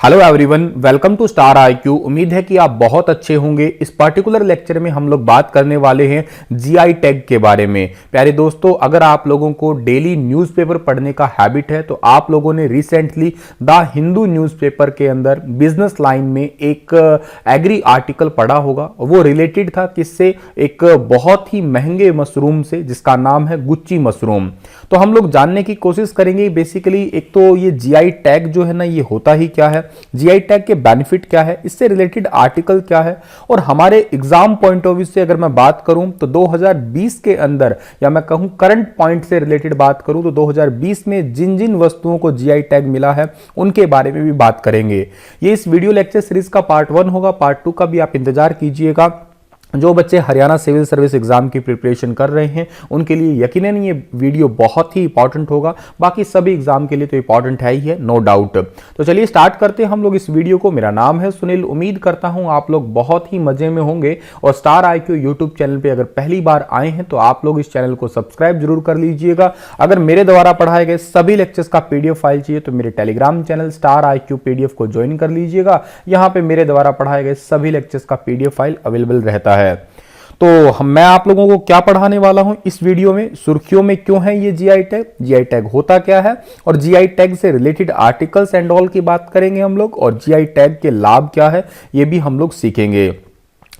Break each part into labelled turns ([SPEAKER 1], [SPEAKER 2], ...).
[SPEAKER 1] Hello everyone, welcome to Star IQ. उम्मीद है कि आप बहुत अच्छे होंगे। इस पर्टिकुलर लेक्चर में हम लोग बात करने वाले हैं जीआई टैग के बारे में। प्यारे दोस्तों, अगर आप लोगों को डेली न्यूज़पेपर पढ़ने का हैबिट है तो आप लोगों ने रिसेंटली द हिंदू न्यूज़पेपर के अंदर बिजनेस लाइन में एक एग्री आर्टिकल पढ़ा होगा। वो रिलेटेड था किससे? एक बहुत ही महंगे मशरूम से जिसका नाम है गुच्ची मशरूम। तो हम लोग जानने की कोशिश करेंगे बेसिकली एक तो ये जीआई टैग जो है ना, ये होता ही क्या है, जीआई टैग के बेनिफिट क्या है, इससे रिलेटेड आर्टिकल क्या है, और हमारे एग्जाम पॉइंट ऑफ व्यू से अगर मैं बात करूं तो 2020 के अंदर, या मैं कहूं करंट पॉइंट से रिलेटेड बात करूं तो 2020 में जिन जिन वस्तुओं को जीआई टैग मिला है उनके बारे में भी बात करेंगे। ये इस वीडियो लेक्चर सीरीज का पार्ट 1 होगा। पार्ट 2 का भी आप इंतजार कीजिएगा। जो बच्चे हरियाणा सिविल सर्विस एग्जाम की प्रिपरेशन कर रहे हैं उनके लिए यकीनन ये वीडियो बहुत ही इंपॉर्टेंट होगा। बाकी सभी एग्जाम के लिए तो इंपॉर्टेंट है ही है, नो डाउट। तो चलिए स्टार्ट करते हैं हम लोग इस वीडियो को। मेरा नाम है सुनील। उम्मीद करता हूं आप लोग बहुत ही मजे में होंगे। और स्टार आईक्यू यूट्यूब चैनल पर अगर पहली बार आए हैं तो आप लोग इस चैनल को सब्सक्राइब जरूर कर लीजिएगा। अगर मेरे द्वारा पढ़ाए गए सभी लेक्चर्स का पीडीएफ फाइल चाहिए तो मेरे Telegram channel star IQ PDF को ज्वाइन कर लीजिएगा। यहां पर मेरे द्वारा पढ़ाए गए सभी लेक्चर्स का पीडीएफ फाइल अवेलेबल रहता है। तो मैं आप लोगों को क्या पढ़ाने वाला हूं इस वीडियो में, सुर्खियों में क्यों है ये जीआई टैग, जीआई टैग होता क्या है, और जीआई टैग से रिलेटेड आर्टिकल्स एंड ऑल की बात करेंगे हम लोग, और जीआई टैग के लाभ क्या है ये भी हम लोग सीखेंगे।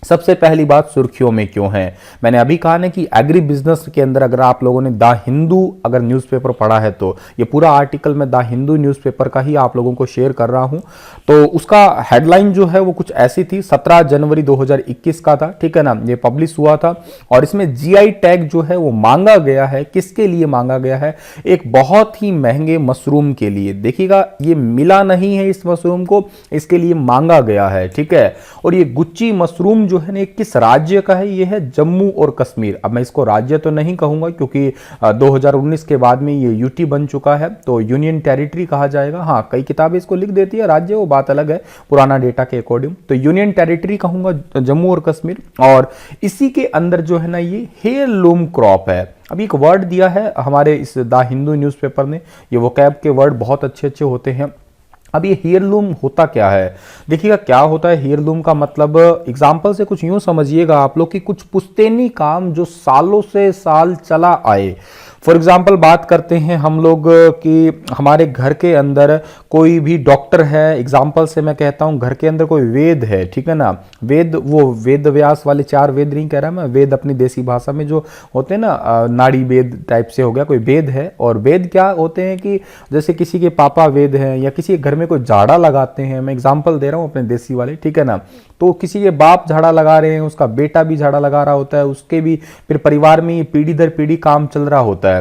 [SPEAKER 1] सबसे पहली बात, सुर्खियों में क्यों है। मैंने अभी कहा ना कि एग्री बिजनेस के अंदर अगर आप लोगों ने द हिंदू अगर न्यूज़पेपर पढ़ा है तो ये पूरा आर्टिकल मैं द हिंदू न्यूज़पेपर का ही आप लोगों को शेयर कर रहा हूं। तो उसका हेडलाइन जो है वो कुछ ऐसी थी, 17 जनवरी 2021 का था, ठीक है ना, ये पब्लिश हुआ था। और इसमें जीआई टैग जो है वो मांगा गया है। किसके लिए मांगा गया है? एक बहुत ही महंगे मशरूम के लिए। देखिएगा, ये मिला नहीं है इस मशरूम को, इसके लिए मांगा गया है, ठीक है। और ये गुच्ची मशरूम जो है ना, किस राज्य का है? ये है जम्मू और कश्मीर। अब मैं इसको राज्य तो नहीं कहूंगा क्योंकि 2019 के बाद में ये यूटी बन चुका है, तो यूनियन टेरिटरी कहा जाएगा। हाँ, कई किताबें इसको लिख देती है राज्य, वो बात अलग है पुराना डेटा के अकॉर्डिंग। तो यूनियन टेरिटरी कहूंगा जम्मू और कश्मीर। और इसी के अंदर जो है ना ये हेयरलूम क्रॉप है। अभी एक वर्ड दिया है हमारे इस द हिंदू न्यूज़पेपर ने, ये वोकैब के वर्ड बहुत अच्छे अच्छे होते हैं। अब ये हेयरलूम होता क्या है? देखिएगा, क्या होता है हेयरलूम का मतलब, एग्जाम्पल से कुछ यूं समझिएगा आप लोग कि कुछ पुश्तैनी काम जो सालों से साल चला आए। फॉर एग्जाम्पल बात करते हैं हम लोग कि हमारे घर के अंदर कोई भी डॉक्टर है। एग्जाम्पल से मैं कहता हूं घर के अंदर कोई वेद है, ठीक है ना, वेद, वो वेद व्यास वाले 4 वेद नहीं कह रहा मैं, वेद अपनी देसी भाषा में जो होते हैं ना, नाड़ी वेद टाइप से हो गया, कोई वेद है। और वेद क्या होते हैं कि जैसे किसी के पापा वेद हैं या किसी के घर में कोई झाड़ा लगाते हैं, मैं एग्जाम्पल दे रहा हूं अपने देसी वाले, ठीक है ना। तो किसी के बाप झाड़ा लगा रहे हैं, उसका बेटा भी झाड़ा लगा रहा होता है, उसके भी फिर परिवार में पीढ़ी दर पीढ़ी काम चल रहा होता है।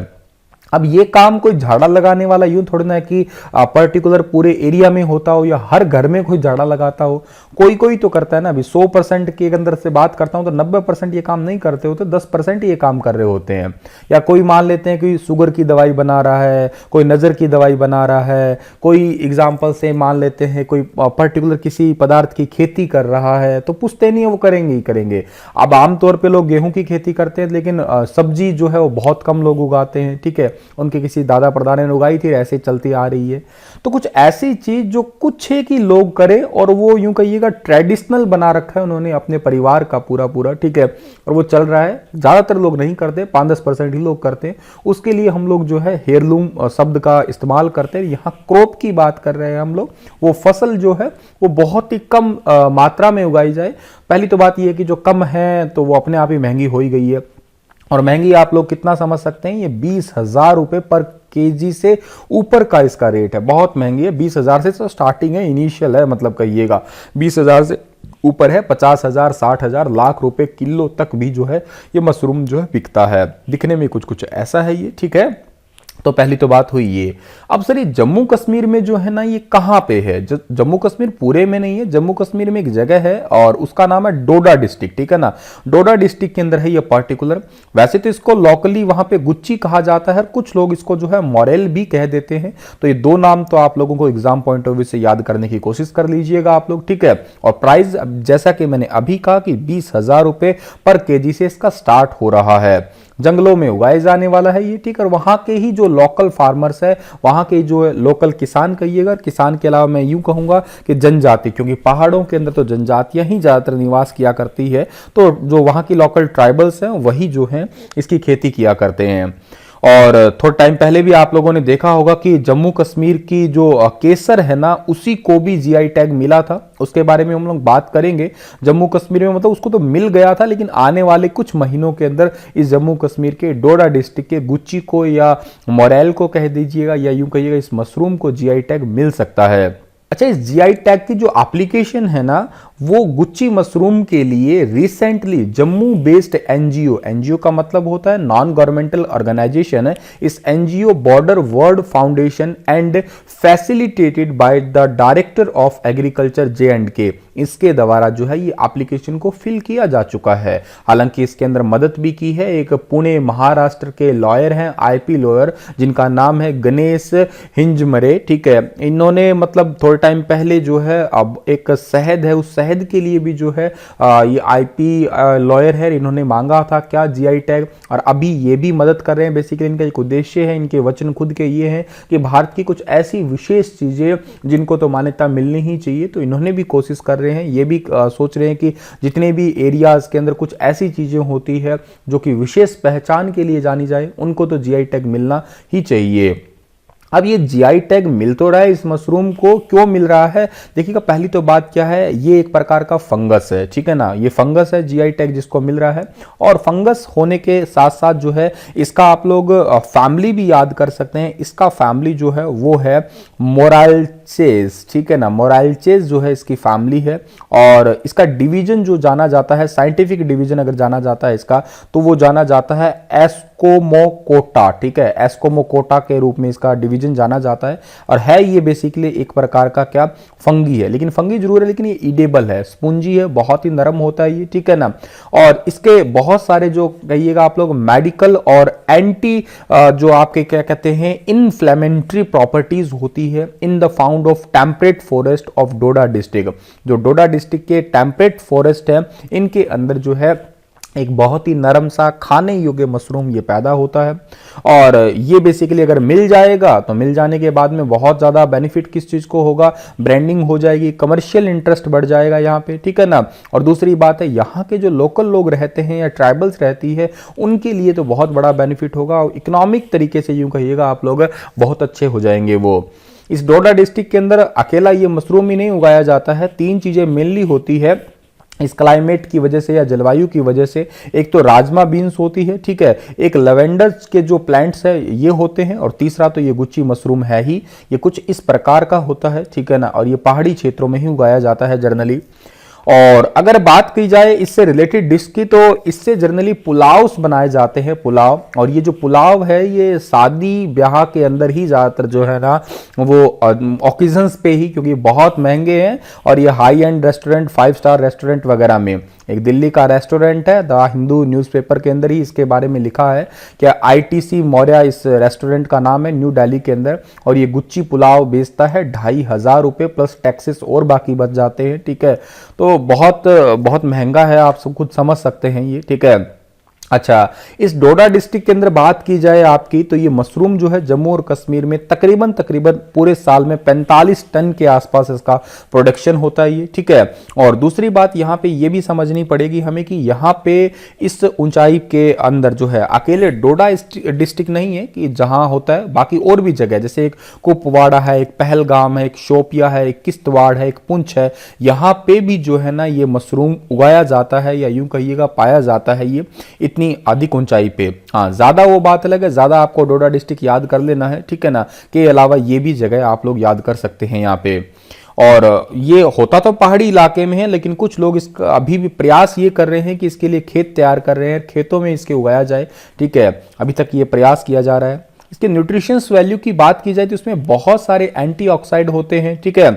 [SPEAKER 1] अब ये काम कोई झाड़ा लगाने वाला यूं थोड़ी ना है कि पर्टिकुलर पूरे एरिया में होता हो या हर घर में कोई झाड़ा लगाता हो। कोई कोई तो करता है ना। अभी 100% के अंदर से बात करता हूं तो 90% ये काम नहीं करते होते, 10% ये काम कर रहे होते हैं। या कोई मान लेते हैं कि शुगर की दवाई बना रहा है, कोई नजर की दवाई बना रहा है, कोई एग्जाम्पल से मान लेते हैं कोई पर्टिकुलर किसी पदार्थ की खेती कर रहा है, तो पुश्तैनी वो करेंगे ही करेंगे। अब आमतौर पर लोग गेहूं की खेती करते हैं, लेकिन सब्जी जो है वो बहुत कम लोग उगाते हैं, ठीक है। उनके किसी दादा परदादा ने उगाई थी, ऐसे चलती आ रही है। तो कुछ ऐसी चीज जो कुछ है कि लोग करें, और वो यूं कहिएगा ट्रेडिशनल बना रखा है उन्होंने अपने परिवार का पूरा पूरा, ठीक है, और वो चल रहा है। ज्यादातर लोग नहीं करते, 5-10% ही लोग करते हैं। उसके लिए हम लोग जो है हेयरलूम शब्द का इस्तेमाल करते हैं। यहाँ क्रॉप की बात कर रहे हैं हम लोग, वो फसल जो है वो बहुत ही कम मात्रा में उगाई जाए। पहली तो बात यह है कि जो कम है तो वो अपने आप ही महंगी हो ही गई है। और महंगी आप लोग कितना समझ सकते हैं? ये 20,000 रुपए पर केजी से ऊपर का इसका रेट है। बहुत महंगी है। 20,000 से तो स्टार्टिंग है, इनिशियल है, मतलब कहिएगा 20,000 से ऊपर है। 50,000, 60,000, लाख रुपए किलो तक भी जो है ये मशरूम जो है बिकता है। दिखने में कुछ कुछ ऐसा है ये, ठीक है। तो पहली तो बात हुई ये। अब सर ये जम्मू कश्मीर में जो है ना, ये कहां पे है? जम्मू कश्मीर पूरे में नहीं है, जम्मू कश्मीर में एक जगह है और उसका नाम है डोडा डिस्ट्रिक्ट, ठीक है ना। डोडा डिस्ट्रिक्ट के अंदर है ये पर्टिकुलर। वैसे तो इसको लोकली वहां पे गुच्ची कहा जाता है, कुछ लोग इसको जो है मोरेल भी कह देते हैं। तो ये दो नाम तो आप लोगों को एग्जाम पॉइंट ऑफ व्यू से याद करने की कोशिश कर लीजिएगा आप लोग, ठीक है। और प्राइस जैसा कि मैंने अभी कहा कि 20,000 रुपए पर केजी से इसका स्टार्ट हो रहा है। जंगलों में उगाए जाने वाला है ये, ठीक है। और वहाँ के ही जो लोकल फार्मर्स है, वहाँ के जो लोकल किसान कहिएगा, किसान के अलावा मैं यूं कहूँगा कि जनजाति, क्योंकि पहाड़ों के अंदर तो जनजातियाँ ही ज़्यादातर निवास किया करती है, तो जो वहाँ की लोकल ट्राइबल्स हैं वही जो हैं इसकी खेती किया करते हैं। और थोड़ा टाइम पहले भी आप लोगों ने देखा होगा कि जम्मू कश्मीर की जो केसर है ना, उसी को भी जीआई टैग मिला था। उसके बारे में हम लोग बात करेंगे। जम्मू कश्मीर में मतलब उसको तो मिल गया था, लेकिन आने वाले कुछ महीनों के अंदर इस जम्मू कश्मीर के डोडा डिस्ट्रिक्ट के गुच्ची को या मोरेल को कह दीजिएगा या यूं कहिएगा, इस मशरूम को जीआई टैग मिल सकता है। अच्छा, इस जीआई टैग की जो एप्लीकेशन है ना, वो गुच्ची मशरूम के लिए recently Jammu based NGO, NGO का मतलब होता है नॉन गवर्नमेंटल ऑर्गेनाइजेशन है, इस NGO border world foundation and facilitated by the director of agriculture J&K, इसके द्वारा जो है ये एप्लीकेशन को फिल किया जा चुका है। हालांकि इसके अंदर मदद भी की है एक पुणे महाराष्ट्र के लॉयर हैं, आईपी लॉयर, जिनका नाम है गणेश हिंजमरे, ठीक है। इन्होंने मतलब थोड़े टाइम पहले जो है अब एक शहद है, उस शहद के लिए भी जो है ये आईपी लॉयर है, इन्होंने मांगा था क्या जीआई टैग, और अभी ये भी मदद कर रहे हैं। बेसिकली इनका एक उद्देश्य है, इनके वचन खुद के ये हैं कि भारत की कुछ ऐसी विशेष चीजें जिनको तो मान्यता मिलनी ही चाहिए, तो इन्होंने भी कोशिश कर रहे हैं, ये भी सोच रहे हैं कि जितने भी एरियाज के अंदर कुछ ऐसी चीजें होती है जो कि विशेष पहचान के लिए जानी जाए, उनको तो जीआई टैग मिलना ही चाहिए। अब ये जीआई टैग मिल तो रहा है, इस मशरूम को क्यों मिल रहा है? देखिएगा, पहली तो बात क्या है, ये एक प्रकार का फंगस है, ठीक है ना, ये फंगस है जीआई टैग जिसको मिल रहा है। और फंगस होने के साथ साथ जो है इसका आप लोग फैमिली भी याद कर सकते हैं। इसका फैमिली जो है वो है मोराल्चेज, ठीक है ना, मोराल्चेज जो है इसकी फैमिली है। और इसका डिवीजन जो जाना जाता है, साइंटिफिक डिवीजन अगर जाना जाता है इसका, तो वो जाना जाता है एस्कोमोकोटा, ठीक है, एस्कोमोकोटा के रूप में इसका डिवीजन जाना जाता है। और है ये बेसिकली एक प्रकार का क्या, फंगी है, लेकिन फंगी जरूर है, लेकिन ये ईडेबल है, स्पंजी है, बहुत ही नरम होता है ये, ठीक है ना। और इसके बहुत सारे जो कहिएगा आप लोग मेडिकल और एंटी जो आपके क्या कहते हैं इन्फ्लेमेटरी प्रॉपर्टीज होती है in the found of temperate forest of Doda district. जो डोडा डिस्ट्रिक्ट के टेम्परेट फॉरेस्ट है, इनके अंदर जो है एक बहुत ही नरम सा खाने योग्य मशरूम ये पैदा होता है। और ये बेसिकली अगर मिल जाएगा तो मिल जाने के बाद में बहुत ज़्यादा बेनिफिट किस चीज़ को होगा, ब्रांडिंग हो जाएगी, कमर्शियल इंटरेस्ट बढ़ जाएगा यहाँ पे, ठीक है ना। और दूसरी बात है, यहाँ के जो लोकल लोग रहते हैं या ट्राइबल्स रहती है, उनके लिए तो बहुत बड़ा बेनिफिट होगा। और इकोनॉमिक तरीके से यूँ कहिएगा आप लोग बहुत अच्छे हो जाएंगे वो। इस डोडा डिस्ट्रिक्ट के अंदर अकेला ये मशरूम ही नहीं उगाया जाता है, तीन चीज़ें मेनली होती है इस क्लाइमेट की वजह से या जलवायु की वजह से। एक तो राजमा बीन्स होती है, ठीक है, एक लेवेंडर के जो प्लांट्स है ये होते हैं, और तीसरा तो ये गुच्ची मशरूम है ही, ये कुछ इस प्रकार का होता है, ठीक है ना। और ये पहाड़ी क्षेत्रों में ही उगाया जाता है जनरली। और अगर बात की जाए इससे रिलेटेड डिश की, तो इससे जनरली पुलाव बनाए जाते हैं, पुलाव। और ये जो पुलाव है ये शादी ब्याह के अंदर ही ज़्यादातर जो है ना वो ओकेजन्स पे ही, क्योंकि बहुत महंगे हैं। और ये high and restaurant, 5 star restaurant वगैरह में, एक दिल्ली का रेस्टोरेंट है, द हिंदू न्यूज़पेपर के अंदर ही इसके बारे में लिखा है कि ITC मौर्या इस रेस्टोरेंट का नाम है, न्यू दिल्ली के अंदर। और ये गुच्ची पुलाव बेचता है 2500 रुपये प्लस टैक्सेस और बाकी बच जाते हैं, ठीक है। तो बहुत बहुत महंगा है, आप सब कुछ समझ सकते हैं ये, ठीक है। अच्छा, इस डोडा डिस्ट्रिक्ट के अंदर बात की जाए आपकी, तो ये मशरूम जो है जम्मू और कश्मीर में तकरीबन पूरे साल में 45 टन के आसपास इसका प्रोडक्शन होता है ये, ठीक है। और दूसरी बात यहाँ पे ये भी समझनी पड़ेगी हमें कि यहाँ पे इस ऊंचाई के अंदर जो है अकेले डोडा डिस्ट्रिक्ट नहीं है कि जहाँ होता है, बाकी और भी जगह, जैसे एक कुपवाड़ा है, एक पहलगाम है, एक शोपिया है, एक किश्तवाड़ है, एक पुंछ है, यहाँ पे भी जो है ना ये मशरूम उगाया जाता है, या यूं कहिएगा पाया जाता है ये इतनी अधिक ऊंचाई पे। हाँ, ज्यादा वो बात अलग है, ज्यादा आपको डोडा डिस्ट्रिक्ट याद कर लेना है, ठीक है ना, के अलावा ये भी जगह आप लोग याद कर सकते हैं यहाँ पे। और ये होता तो पहाड़ी इलाके में है, लेकिन कुछ लोग इसका अभी भी प्रयास ये कर रहे हैं कि इसके लिए खेत तैयार कर रहे हैं, खेतों में इसके उगाया जाए, ठीक है। अभी तक ये प्रयास किया जा रहा है। इसके न्यूट्रिशंस वैल्यू की बात की जाए तो इसमें बहुत सारे एंटीऑक्सीडेंट होते हैं, ठीक है।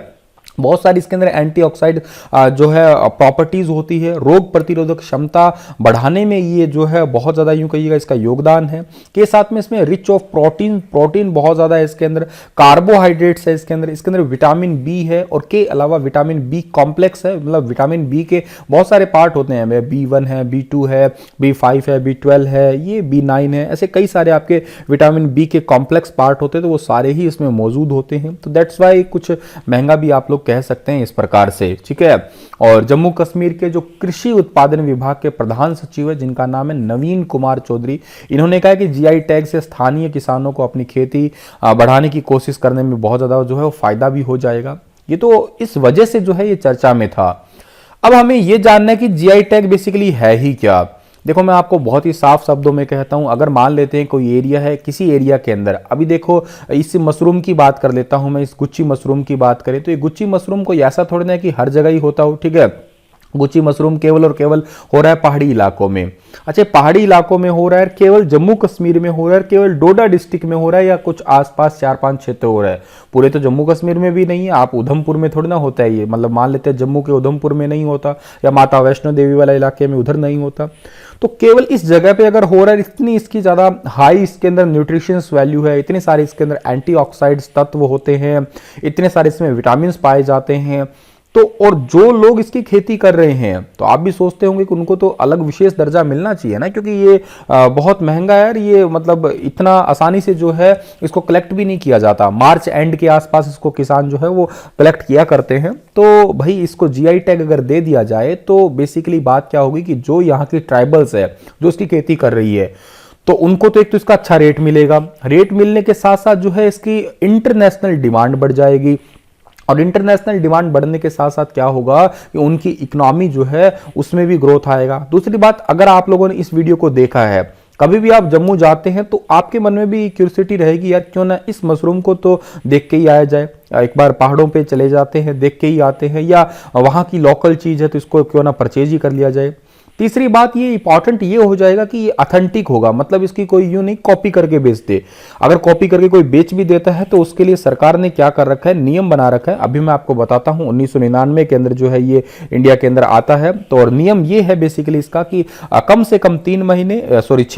[SPEAKER 1] बहुत सारी इसके अंदर एंटीऑक्साइड जो है प्रॉपर्टीज होती है, रोग प्रतिरोधक क्षमता बढ़ाने में ये जो है बहुत ज़्यादा यूं कहिएगा इसका योगदान है। के साथ में इसमें रिच ऑफ प्रोटीन बहुत ज़्यादा है इसके अंदर, कार्बोहाइड्रेट्स है इसके अंदर विटामिन बी है, और के अलावा विटामिन बी कॉम्प्लेक्स है, मतलब विटामिन बी के बहुत सारे पार्ट होते हैं, B1 है, B2 है, B5 है, B12 है, ये B9 है, ऐसे कई सारे आपके विटामिन बी के कॉम्प्लेक्स पार्ट होते हैं, तो वो सारे ही इसमें मौजूद होते हैं। तो दैट्स वाई कुछ महंगा भी आप लोग कह सकते हैं इस प्रकार से, ठीक है। और जम्मू कश्मीर के जो कृषि उत्पादन विभाग के प्रधान सचिव है, जिनका नाम है नवीन कुमार चौधरी, इन्होंने कहा कि जीआई टैग से स्थानीय किसानों को अपनी खेती बढ़ाने की कोशिश करने में बहुत ज्यादा जो है वो फायदा भी हो जाएगा। ये तो इस वजह से जो है ये चर्चा में था। अब हमें यह जानना है कि जीआई टैग बेसिकली है ही क्या। देखो मैं आपको बहुत ही साफ शब्दों में कहता हूं, अगर मान लेते हैं कोई एरिया है, किसी एरिया के अंदर, अभी देखो इस मशरूम की बात कर लेता हूं मैं, इस गुच्ची मशरूम की बात करें तो ये गुच्ची मशरूम को ऐसा थोड़ी ना है कि हर जगह ही होता हो, ठीक है। गुच्ची मशरूम केवल और केवल हो रहा है पहाड़ी इलाकों में। अच्छा, पहाड़ी इलाकों में हो रहा है, केवल जम्मू कश्मीर में हो रहा है, केवल डोडा डिस्ट्रिक्ट में हो रहा है, या कुछ आसपास 4-5 क्षेत्र हो रहा है, पूरे तो जम्मू कश्मीर में भी नहीं है। आप उधमपुर में थोड़ी ना होता है ये, मतलब मान लेते हैं जम्मू के उधमपुर में नहीं होता, या माता वैष्णो देवी वाला इलाके में उधर नहीं होता, तो केवल इस जगह पे अगर हो रहा है, इतनी इसकी ज्यादा हाई इसके अंदर न्यूट्रिशंस वैल्यू है, इतने सारे इसके अंदर एंटीऑक्साइड्स तत्व होते हैं, इतने सारे इसमें विटामिन पाए जाते हैं, तो और जो लोग इसकी खेती कर रहे हैं, तो आप भी सोचते होंगे कि उनको तो अलग विशेष दर्जा मिलना चाहिए ना, क्योंकि ये बहुत महंगा है, और ये मतलब इतना आसानी से जो है इसको कलेक्ट भी नहीं किया जाता। मार्च एंड के आसपास इसको किसान जो है वो कलेक्ट किया करते हैं। तो भाई इसको जीआई टैग अगर दे दिया जाए तो बेसिकली बात क्या होगी कि जो यहाँ की ट्राइबल्स है जो इसकी खेती कर रही है, तो उनको तो एक तो इसका अच्छा रेट मिलेगा, रेट मिलने के साथ साथ जो है इसकी इंटरनेशनल डिमांड बढ़ जाएगी, और इंटरनेशनल डिमांड बढ़ने के साथ साथ क्या होगा कि उनकी इकोनॉमी जो है उसमें भी ग्रोथ आएगा। दूसरी बात, अगर आप लोगों ने इस वीडियो को देखा है, कभी भी आप जम्मू जाते हैं तो आपके मन में भी क्यूरियोसिटी रहेगी, यार क्यों ना इस मशरूम को तो देख के ही आया जाए, एक बार पहाड़ों पे चले जाते हैं, देख के ही आते हैं, या वहां की लोकल चीज है तो इसको क्यों ना परचेज ही कर लिया जाए। तीसरी बात ये इंपॉर्टेंट ये हो जाएगा कि ये ऑथेंटिक होगा, मतलब इसकी कोई यूं नहीं कॉपी करके बेच दे। अगर कॉपी करके कोई बेच भी देता है तो उसके लिए सरकार ने क्या कर रखा है, नियम बना रखा है। अभी मैं आपको बताता हूं, 1999 के अंदर जो है ये इंडिया के अंदर आता है। तो और नियम ये है बेसिकली इसका कि कम से कम 6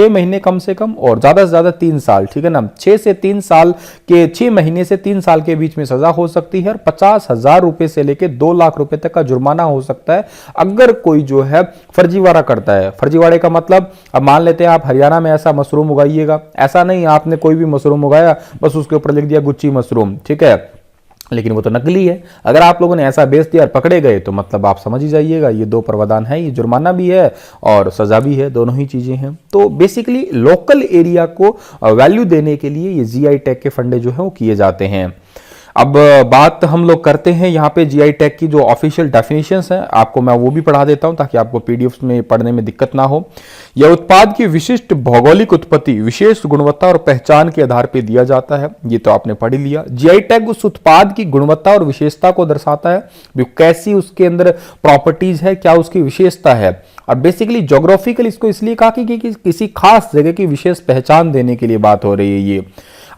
[SPEAKER 1] महीने कम से कम, और ज्यादा से ज्यादा 3 साल, ठीक है ना, 6 से 3 साल के 6 महीने से 3 साल के बीच में सजा हो सकती है, और 50,000 रुपए से लेकर 2 लाख रुपए तक का जुर्माना हो सकता है अगर कोई जो है फर्जीवाड़ा करता है। फर्जीवाड़े का मतलब, अब मान लेते हैं आप हरियाणा में ऐसा मशरूम उगाइएगा, ऐसा नहीं आपने कोई भी मशरूम उगाया बस उसके ऊपर लिख दिया गुच्ची मशरूम, ठीक है, लेकिन वो तो नकली है। अगर आप लोगों ने ऐसा बेच दिया और पकड़े गए तो मतलब आप समझ ही जाइएगा ये 2 प्रावधान है, ये जुर्माना भी है और सजा भी है, दोनों ही चीजें हैं। तो बेसिकली लोकल एरिया को वैल्यू देने के लिए ये जीआई टैग के फंडे जो है वो किए जाते हैं। अब बात हम लोग करते हैं यहाँ पे जीआई टैग की जो ऑफिशियल डेफिनेशंस हैं, आपको मैं वो भी पढ़ा देता हूं ताकि आपको पीडीएफ में पढ़ने में दिक्कत ना हो। यह उत्पाद की विशिष्ट भौगोलिक उत्पत्ति, विशेष गुणवत्ता और पहचान के आधार पर दिया जाता है, ये तो आपने पढ़ ही लिया। जीआई टैग उस उत्पाद की गुणवत्ता और विशेषता को दर्शाता है, कैसी उसके अंदर प्रॉपर्टीज है, क्या उसकी विशेषता है। और बेसिकली ज्योग्राफिकल इसको इसलिए कहा कि किसी खास जगह की विशेष पहचान देने के लिए बात हो रही है ये।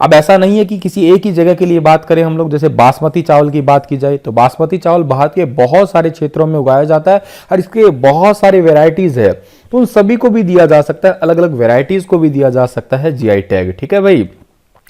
[SPEAKER 1] अब ऐसा नहीं है कि किसी एक ही जगह के लिए बात करें हम लोग, जैसे बासमती चावल की बात की जाए तो बासमती चावल भारत के बहुत सारे क्षेत्रों में उगाया जाता है और इसके बहुत सारे वेराइटीज है, तो उन सभी को भी दिया जा सकता है, अलग अलग वेराइटीज को भी दिया जा सकता है जीआई टैग, ठीक है भाई।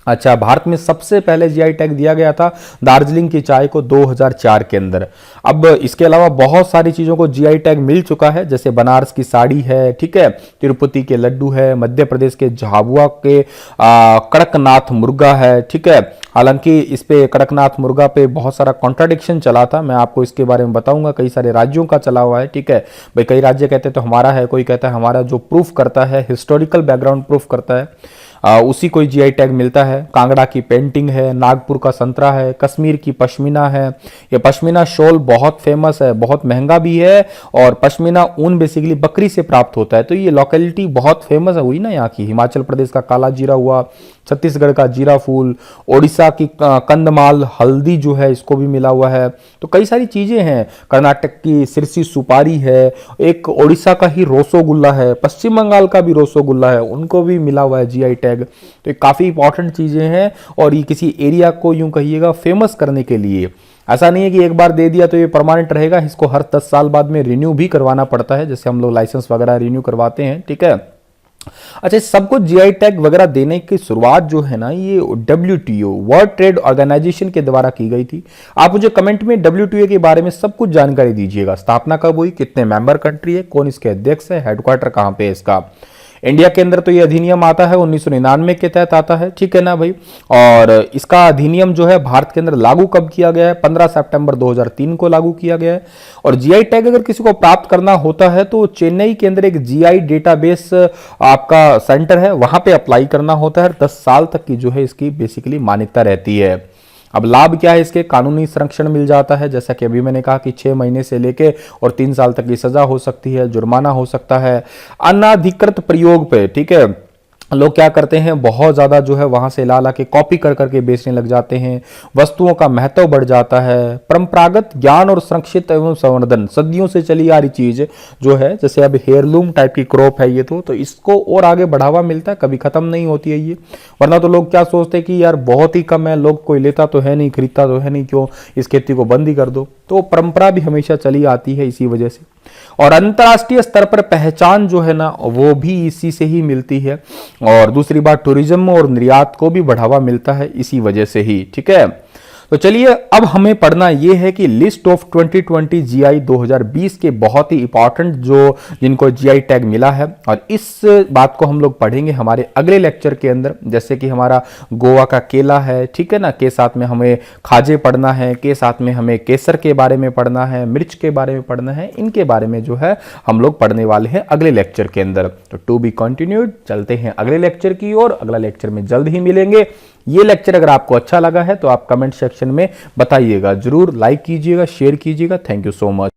[SPEAKER 1] अच्छा, भारत में सबसे पहले जीआई टैग दिया गया था दार्जिलिंग की चाय को 2004 के अंदर। अब इसके अलावा बहुत सारी चीजों को जीआई टैग मिल चुका है, जैसे बनारस की साड़ी है, ठीक है, तिरुपति के लड्डू है, मध्य प्रदेश के झाबुआ के कड़कनाथ मुर्गा है, ठीक है। हालांकि इस पे कड़कनाथ मुर्गा पे बहुत सारा कॉन्ट्राडिक्शन चला था, मैं आपको इसके बारे में बताऊंगा, कई सारे राज्यों का चला हुआ है, ठीक है भाई। कई राज्य कहते हैं तो हमारा है, कोई कहता है हमारा, जो प्रूफ करता है, हिस्टोरिकल बैकग्राउंड प्रूफ करता है उसी को जीआई टैग मिलता है। कांगड़ा की पेंटिंग है, नागपुर का संतरा है, कश्मीर की पश्मीना है। ये पश्मीना शॉल बहुत फेमस है, बहुत महंगा भी है, और पश्मीना ऊन बेसिकली बकरी से प्राप्त होता है, तो ये लोकेलिटी बहुत फेमस हुई ना यहाँ की। हिमाचल प्रदेश का काला जीरा हुआ, छत्तीसगढ़ का जीरा फूल, ओडिशा की कंदमाल हल्दी जो है इसको भी मिला हुआ है, तो कई सारी चीजें हैं। कर्नाटक की सिरसी सुपारी है, एक ओडिशा का ही रोसोगुल्ला है, पश्चिम बंगाल का भी रोसोगुल्ला है, उनको भी मिला हुआ है जीआई टैग। तो ये काफी इंपॉर्टेंट चीजें हैं, और ये किसी एरिया को यूं कहिएगा फेमस करने के लिए ऐसा नहीं है कि एक बार दे दिया तो ये परमानेंट रहेगा, इसको हर 10 साल बाद में रिन्यू भी करवाना पड़ता है, जैसे हम लोग लाइसेंस वगैरह रिन्यू करवाते हैं, ठीक है। अच्छा, सबको जीआई टैग वगैरह देने की शुरुआत जो है ना, ये डब्ल्यूटीओ वर्ल्ड ट्रेड ऑर्गेनाइजेशन के द्वारा की गई थी। आप मुझे कमेंट में डब्ल्यूटीओ के बारे में सब कुछ जानकारी दीजिएगा, स्थापना कब हुई, कितने मेंबर कंट्री है, कौन इसके अध्यक्ष है, हेडक्वार्टर कहां पे है इसका। इंडिया के अंदर तो ये अधिनियम आता है 1999 के तहत आता है, ठीक है ना भाई। और इसका अधिनियम जो है भारत के अंदर लागू कब किया गया है, 15 सितंबर 2003 को लागू किया गया है। और जीआई टैग अगर किसी को प्राप्त करना होता है तो चेन्नई के अंदर एक जीआई डेटाबेस आपका सेंटर है, वहां पे अप्लाई करना होता है। 10 साल तक की जो है इसकी बेसिकली मान्यता रहती है। अब लाभ क्या है इसके, कानूनी संरक्षण मिल जाता है, जैसा कि अभी मैंने कहा कि 6 महीने से लेके और 3 साल तक की सजा हो सकती है, जुर्माना हो सकता है अनाधिकृत प्रयोग पे, ठीक है। लोग क्या करते हैं, बहुत ज्यादा जो है वहां से ला ला के कॉपी कर करके बेचने लग जाते हैं, वस्तुओं का महत्व बढ़ जाता है। परंपरागत ज्ञान और संरक्षित एवं संवर्धन, सदियों से चली आ रही चीज जो है, जैसे अब हेयरलूम टाइप की क्रॉप है ये, तो इसको और आगे बढ़ावा मिलता है, कभी खत्म नहीं होती है ये। वरना तो लोग क्या सोचते हैं कि यार बहुत ही कम है, लोग कोई लेता तो है नहीं, खरीदता तो है नहीं, क्यों इस खेती को बंद ही कर दो। तो परंपरा भी हमेशा चली आती है इसी वजह से। और अंतर्राष्ट्रीय स्तर पर पहचान जो है ना, वो भी इसी से ही मिलती है। और दूसरी बात, टूरिज्म और निर्यात को भी बढ़ावा मिलता है इसी वजह से ही, ठीक है। तो चलिए अब हमें पढ़ना यह है कि लिस्ट ऑफ 2020 जीआई 2020 के बहुत ही इंपॉर्टेंट जो जिनको जीआई टैग मिला है, और इस बात को हम लोग पढ़ेंगे हमारे अगले लेक्चर के अंदर। जैसे कि हमारा गोवा का केला है, ठीक है ना, के साथ में हमें खाजे पढ़ना है, के साथ में हमें केसर के बारे में पढ़ना है, मिर्च के बारे में पढ़ना है, इनके बारे में जो है हम लोग पढ़ने वाले हैं अगले लेक्चर के अंदर। तो टू बी कंटिन्यूड, चलते हैं अगले लेक्चर की ओर। अगला लेक्चर में जल्द ही मिलेंगे। ये लेक्चर अगर आपको अच्छा लगा है तो आप कमेंट सेक्शन में बताइएगा, जरूर लाइक कीजिएगा, शेयर कीजिएगा। Thank you so much.